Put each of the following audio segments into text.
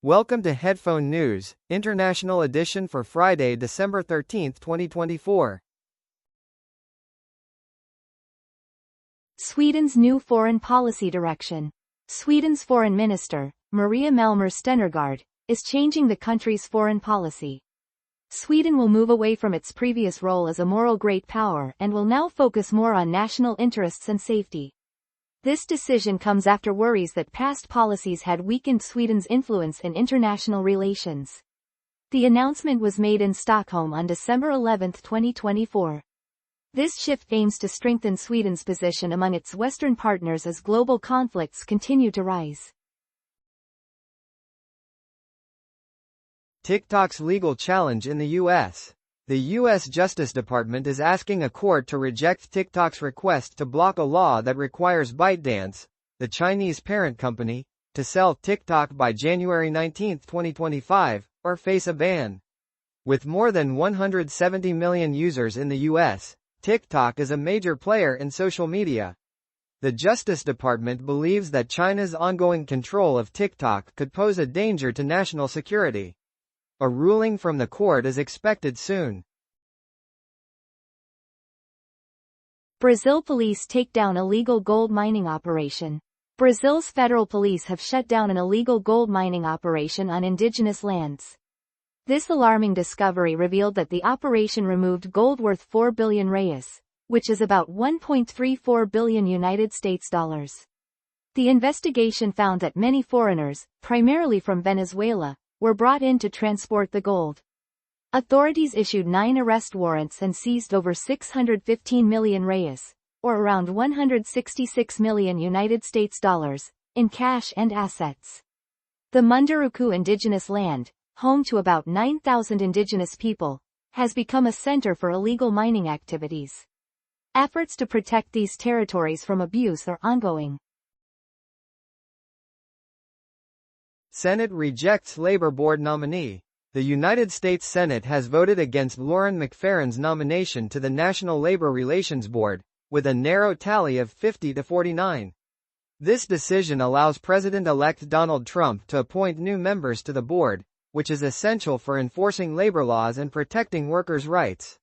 Welcome to Headphone News, International Edition for Friday, December 13, 2024. Sweden's new foreign policy direction. Sweden's foreign minister, Maria Malmer Stenergard, is changing the country's foreign policy. Sweden will move away from its previous role as a moral great power and will now focus more on national interests and safety. This decision comes after worries that past policies had weakened Sweden's influence in international relations. The announcement was made in Stockholm on December 11, 2024. This shift aims to strengthen Sweden's position among its Western partners as global conflicts continue to rise. TikTok's legal challenge in the U.S. The U.S. Justice Department is asking a court to reject TikTok's request to block a law that requires ByteDance, the Chinese parent company, to sell TikTok by January 19, 2025, or face a ban. With more than 170 million users in the U.S., TikTok is a major player in social media. The Justice Department believes that China's ongoing control of TikTok could pose a danger to national security. A ruling from the court is expected soon. Brazil police take down illegal gold mining operation. Brazil's federal police have shut down an illegal gold mining operation on indigenous lands. This alarming discovery revealed that the operation removed gold worth 4 billion reais, which is about 1.34 billion United States dollars. The investigation found that many foreigners, primarily from Venezuela, were brought in to transport the gold. Authorities issued 9 arrest warrants and seized over 615 million reais, or around 166 million United States dollars, in cash and assets. The Munduruku indigenous land, home to about 9,000 indigenous people, has become a center for illegal mining activities. Efforts to protect these territories from abuse are ongoing. Senate rejects Labor Board nominee. The United States Senate has voted against Lauren McFerrin's nomination to the National Labor Relations Board, with a narrow tally of 50 to 49. This decision allows President-elect Donald Trump to appoint new members to the board, which is essential for enforcing labor laws and protecting workers' rights.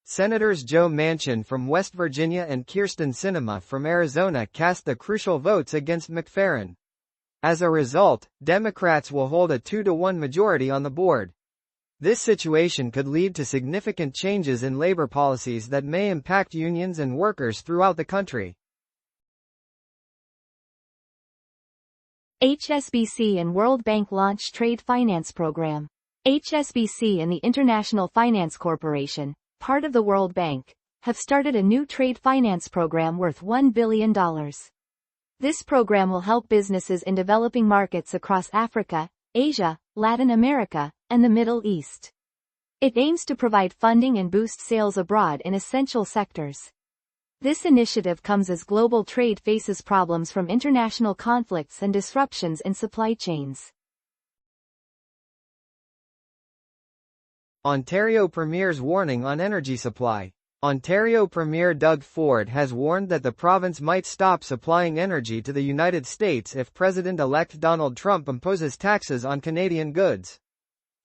Senators Joe Manchin from West Virginia and Kyrsten Sinema from Arizona cast the crucial votes against McFerrin. As a result, Democrats will hold a 2-to-1 majority on the board. This situation could lead to significant changes in labor policies that may impact unions and workers throughout the country. HSBC and World Bank launch trade finance program. HSBC and the International Finance Corporation, part of the World Bank, have started a new trade finance program worth $1 billion. This program will help businesses in developing markets across Africa, Asia, Latin America, and the Middle East. It aims to provide funding and boost sales abroad in essential sectors. This initiative comes as global trade faces problems from international conflicts and disruptions in supply chains. Ontario Premier's warning on energy supply. Ontario Premier Doug Ford has warned that the province might stop supplying energy to the United States if President-elect Donald Trump imposes taxes on Canadian goods.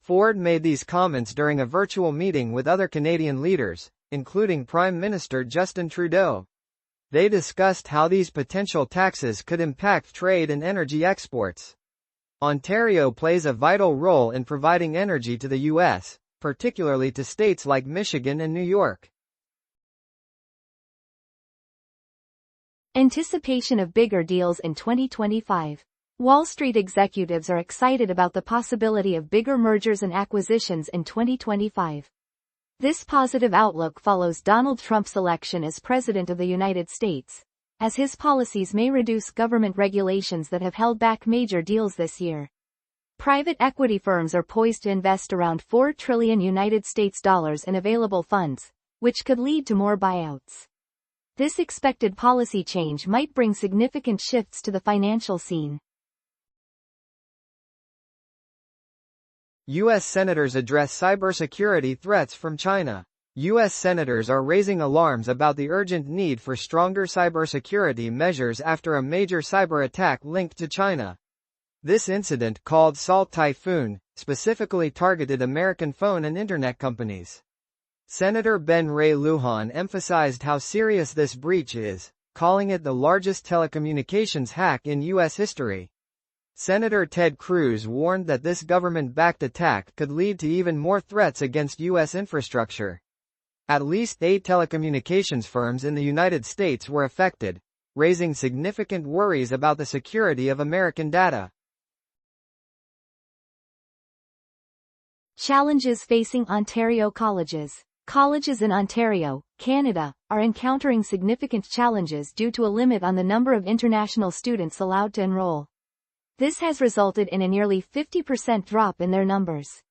Ford made these comments during a virtual meeting with other Canadian leaders, including Prime Minister Justin Trudeau. They discussed how these potential taxes could impact trade and energy exports. Ontario plays a vital role in providing energy to the U.S., particularly to states like Michigan and New York. Anticipation of bigger deals in 2025. Wall Street executives are excited about the possibility of bigger mergers and acquisitions in 2025. This positive outlook follows Donald Trump's election as President of the United States, as his policies may reduce government regulations that have held back major deals this year. Private equity firms are poised to invest around $4 trillion United States dollars in available funds, which could lead to more buyouts. This expected policy change might bring significant shifts to the financial scene. U.S. senators address cybersecurity threats from China. U.S. senators are raising alarms about the urgent need for stronger cybersecurity measures after a major cyber attack linked to China. This incident, called Salt Typhoon, specifically targeted American phone and internet companies. Senator Ben Ray Lujan emphasized how serious this breach is, calling it the largest telecommunications hack in U.S. history. Senator Ted Cruz warned that this government-backed attack could lead to even more threats against U.S. infrastructure. At least 8 telecommunications firms in the United States were affected, raising significant worries about the security of American data. Challenges facing Ontario colleges. Colleges in Ontario, Canada, are encountering significant challenges due to a limit on the number of international students allowed to enroll. This has resulted in a nearly 50% drop in their numbers.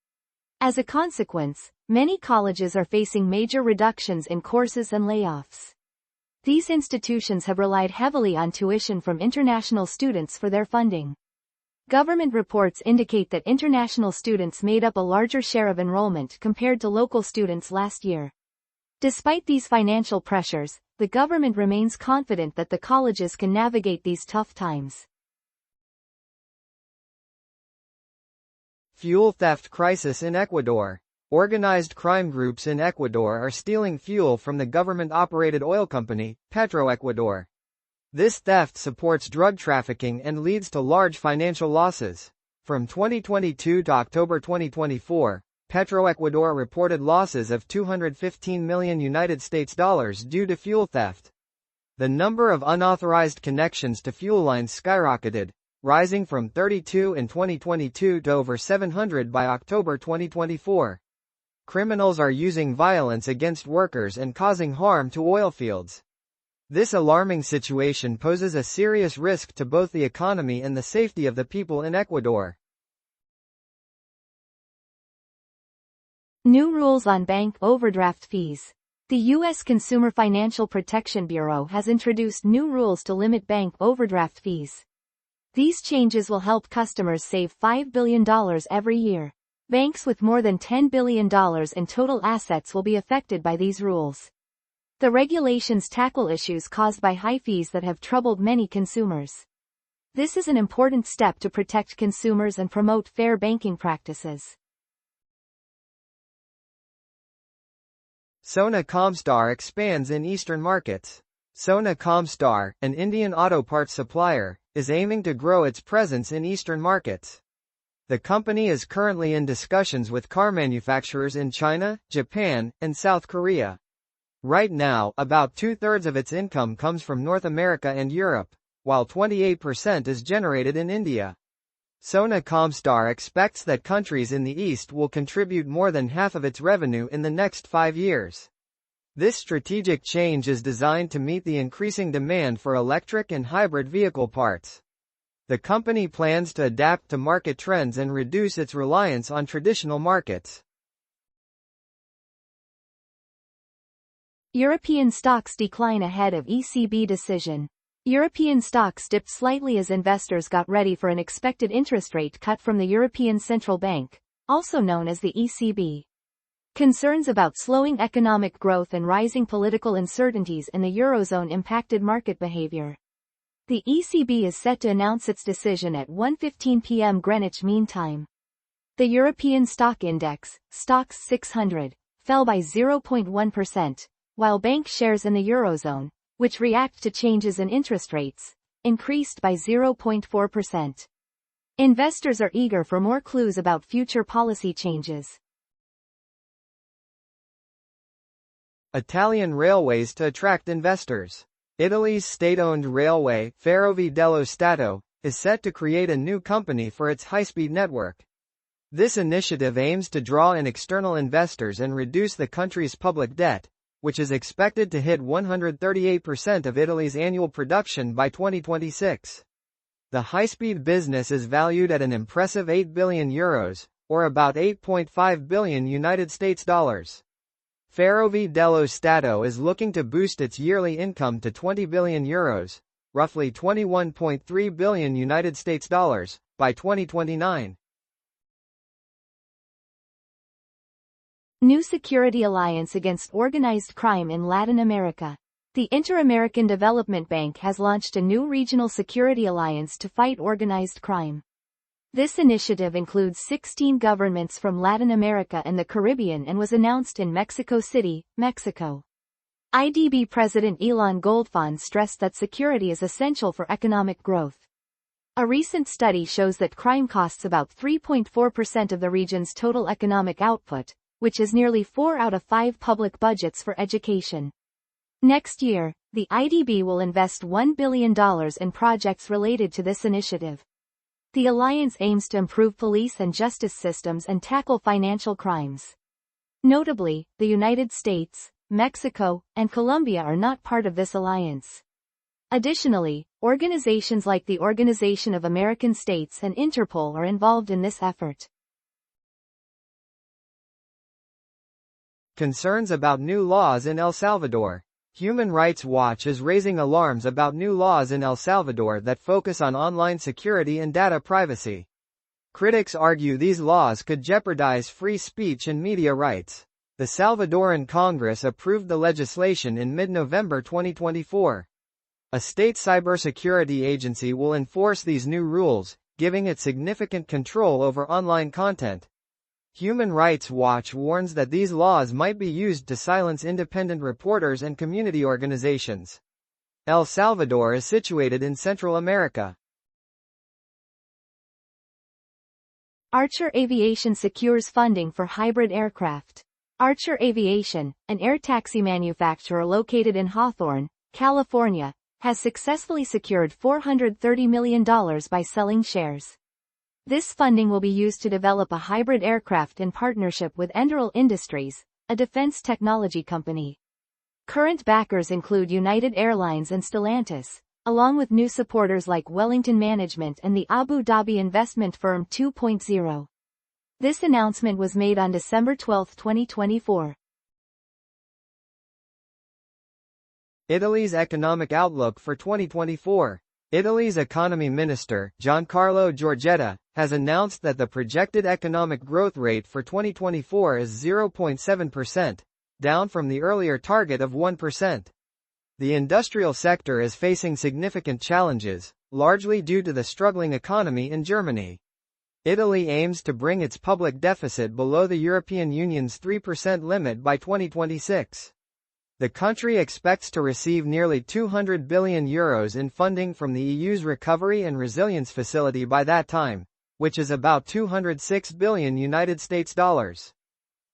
As a consequence, many colleges are facing major reductions in courses and layoffs. These institutions have relied heavily on tuition from international students for their funding. Government reports indicate that international students made up a larger share of enrollment compared to local students last year. Despite these financial pressures, the government remains confident that the colleges can navigate these tough times. Fuel theft crisis in Ecuador. Organized crime groups in Ecuador are stealing fuel from the government-operated oil company, Petroecuador. This theft supports drug trafficking and leads to large financial losses. From 2022 to October 2024, Petroecuador reported losses of $215 million due to fuel theft. The number of unauthorized connections to fuel lines skyrocketed, rising from 32 in 2022 to over 700 by October 2024. Criminals are using violence against workers and causing harm to oil fields. This alarming situation poses a serious risk to both the economy and the safety of the people in Ecuador. New rules on bank overdraft fees. The U.S. Consumer Financial Protection Bureau has introduced new rules to limit bank overdraft fees. These changes will help customers save $5 billion every year. Banks with more than $10 billion in total assets will be affected by these rules. The regulations tackle issues caused by high fees that have troubled many consumers. This is an important step to protect consumers and promote fair banking practices. Sona Comstar expands in Eastern markets. Sona Comstar, an Indian auto parts supplier, is aiming to grow its presence in Eastern markets. The company is currently in discussions with car manufacturers in China, Japan, and South Korea. Right now, about 2/3 of its income comes from North America and Europe, while 28% is generated in India. Sona Comstar expects that countries in the East will contribute more than half of its revenue in the next 5 years. This strategic change is designed to meet the increasing demand for electric and hybrid vehicle parts. The company plans to adapt to market trends and reduce its reliance on traditional markets. European stocks decline ahead of ECB decision. European stocks dipped slightly as investors got ready for an expected interest rate cut from the European Central Bank, also known as the ECB. Concerns about slowing economic growth and rising political uncertainties in the Eurozone impacted market behavior. The ECB is set to announce its decision at 1:15 p.m. Greenwich Mean Time. The European Stock Index, Stoxx 600, fell by 0.1%, while bank shares in the Eurozone, which react to changes in interest rates, increased by 0.4%. Investors are eager for more clues about future policy changes. Italian railways to attract investors. Italy's state-owned railway, Ferrovie dello Stato, is set to create a new company for its high-speed network. This initiative aims to draw in external investors and reduce the country's public debt, which is expected to hit 138% of Italy's annual production by 2026. The high-speed business is valued at an impressive €8 billion, or about $8.5 billion. Ferrovie dello Stato is looking to boost its yearly income to €20 billion, roughly $21.3 billion, by 2029. New security alliance against organized crime in Latin America. The Inter-American Development Bank has launched a new regional security alliance to fight organized crime. This initiative includes 16 governments from Latin America and the Caribbean and was announced in Mexico City, Mexico. IDB President Elon Goldfond stressed that security is essential for economic growth. A recent study shows that crime costs about 3.4% of the region's total economic output, which is nearly 4 out of 5 public budgets for education. Next year, the IDB will invest $1 billion in projects related to this initiative. The alliance aims to improve police and justice systems and tackle financial crimes. Notably, the United States, Mexico, and Colombia are not part of this alliance. Additionally, organizations like the Organization of American States and Interpol are involved in this effort. Concerns about new laws in El Salvador. Human Rights Watch is raising alarms about new laws in El Salvador that focus on online security and data privacy. Critics argue these laws could jeopardize free speech and media rights. The Salvadoran Congress approved the legislation in mid-November 2024. A state cybersecurity agency will enforce these new rules, giving it significant control over online content. Human Rights Watch warns that these laws might be used to silence independent reporters and community organizations. El Salvador is situated in Central America. Archer Aviation secures funding for hybrid aircraft. Archer Aviation, an air taxi manufacturer located in Hawthorne, California, has successfully secured $430 million by selling shares. This funding will be used to develop a hybrid aircraft in partnership with Enderal Industries, a defense technology company. Current backers include United Airlines and Stellantis, along with new supporters like Wellington Management and the Abu Dhabi investment firm 2.0. This announcement was made on December 12, 2024. Italy's economic outlook for 2024. Italy's economy minister, Giancarlo Giorgetta, has announced that the projected economic growth rate for 2024 is 0.7%, down from the earlier target of 1%. The industrial sector is facing significant challenges, largely due to the struggling economy in Germany. Italy aims to bring its public deficit below the European Union's 3% limit by 2026. The country expects to receive nearly €200 billion in funding from the EU's Recovery and Resilience Facility by that time, which is about $206 billion.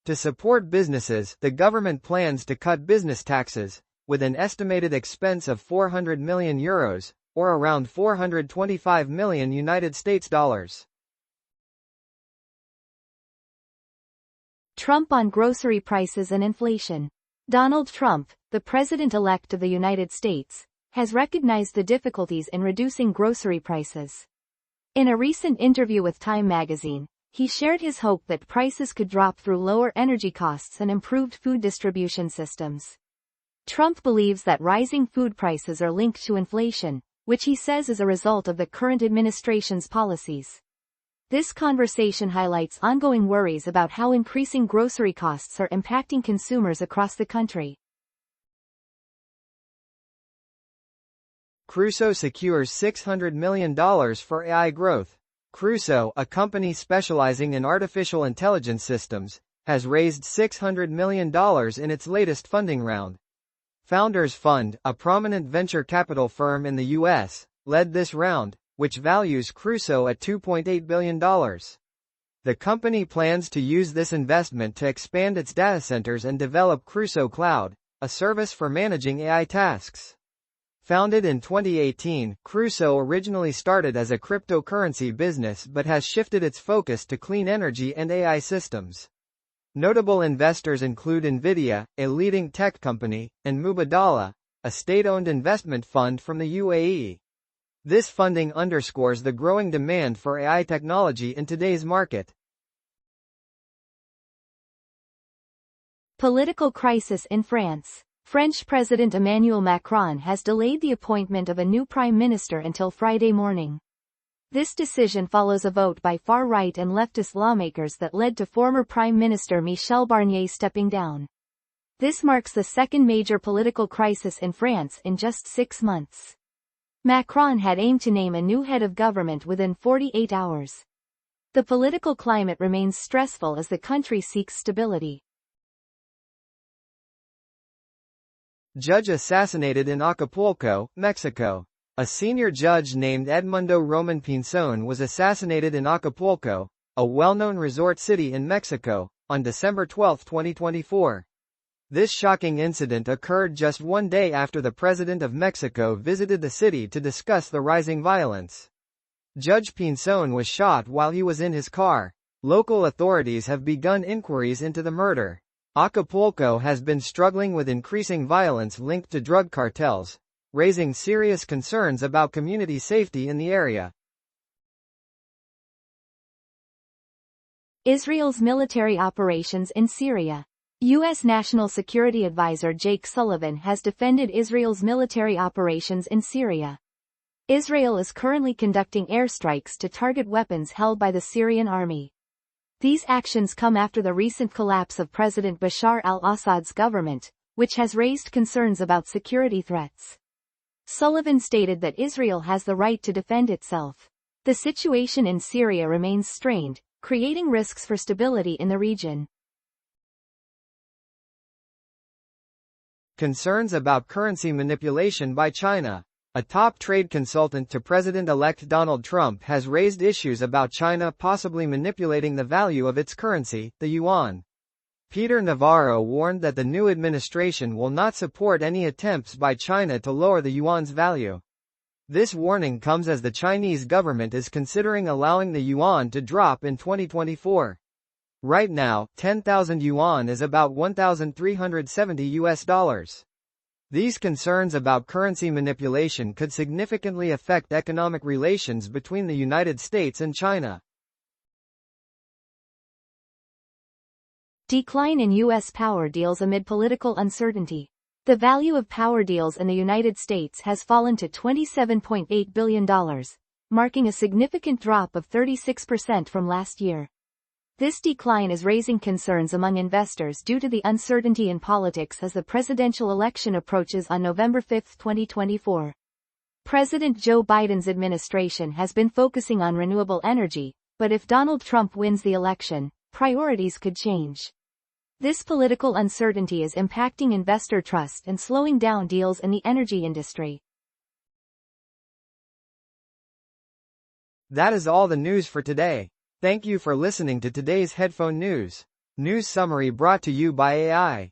To support businesses, the government plans to cut business taxes, with an estimated expense of €400 million, or around $425 million. Trump on grocery prices and inflation. Donald Trump, the president-elect of the United States, has recognized the difficulties in reducing grocery prices. In a recent interview with Time magazine, he shared his hope that prices could drop through lower energy costs and improved food distribution systems. Trump believes that rising food prices are linked to inflation, which he says is a result of the current administration's policies. This conversation highlights ongoing worries about how increasing grocery costs are impacting consumers across the country. Crusoe secures $600 million for AI growth. Crusoe, a company specializing in artificial intelligence systems, has raised $600 million in its latest funding round. Founders Fund, a prominent venture capital firm in the U.S., led this round, which values Crusoe at $2.8 billion. The company plans to use this investment to expand its data centers and develop Crusoe Cloud, a service for managing AI tasks. Founded in 2018, Crusoe originally started as a cryptocurrency business but has shifted its focus to clean energy and AI systems. Notable investors include NVIDIA, a leading tech company, and Mubadala, a state-owned investment fund from the UAE. This funding underscores the growing demand for AI technology in today's market. Political crisis in France. French President Emmanuel Macron has delayed the appointment of a new prime minister until Friday morning. This decision follows a vote by far-right and leftist lawmakers that led to former Prime Minister Michel Barnier stepping down. This marks the second major political crisis in France in just 6 months. Macron had aimed to name a new head of government within 48 hours. The political climate remains stressful as the country seeks stability. Judge assassinated in Acapulco, Mexico. A senior judge named Edmundo Roman Pinzon was assassinated in Acapulco, a well-known resort city in Mexico, on December 12, 2024. This shocking incident occurred just one day after the President of Mexico visited the city to discuss the rising violence. Judge Pinzon was shot while he was in his car. Local authorities have begun inquiries into the murder. Acapulco has been struggling with increasing violence linked to drug cartels, raising serious concerns about community safety in the area. Israel's military operations in Syria. U.S. National Security Advisor Jake Sullivan has defended Israel's military operations in Syria. Israel is currently conducting airstrikes to target weapons held by the Syrian army. These actions come after the recent collapse of President Bashar al-Assad's government, which has raised concerns about security threats. Sullivan stated that Israel has the right to defend itself. The situation in Syria remains strained, creating risks for stability in the region. Concerns about currency manipulation by China. A top trade consultant to President-elect Donald Trump has raised issues about China possibly manipulating the value of its currency, the yuan. Peter Navarro warned that the new administration will not support any attempts by China to lower the yuan's value. This warning comes as the Chinese government is considering allowing the yuan to drop in 2024. Right now, 10,000 yuan is about $1,370. These concerns about currency manipulation could significantly affect economic relations between the United States and China. Decline in U.S. power deals amid political uncertainty. The value of power deals in the United States has fallen to $27.8 billion, marking a significant drop of 36% from last year. This decline is raising concerns among investors due to the uncertainty in politics as the presidential election approaches on November 5, 2024. President Joe Biden's administration has been focusing on renewable energy, but if Donald Trump wins the election, priorities could change. This political uncertainty is impacting investor trust and slowing down deals in the energy industry. That is all the news for today. Thank you for listening to today's Headphone News. News summary brought to you by AI.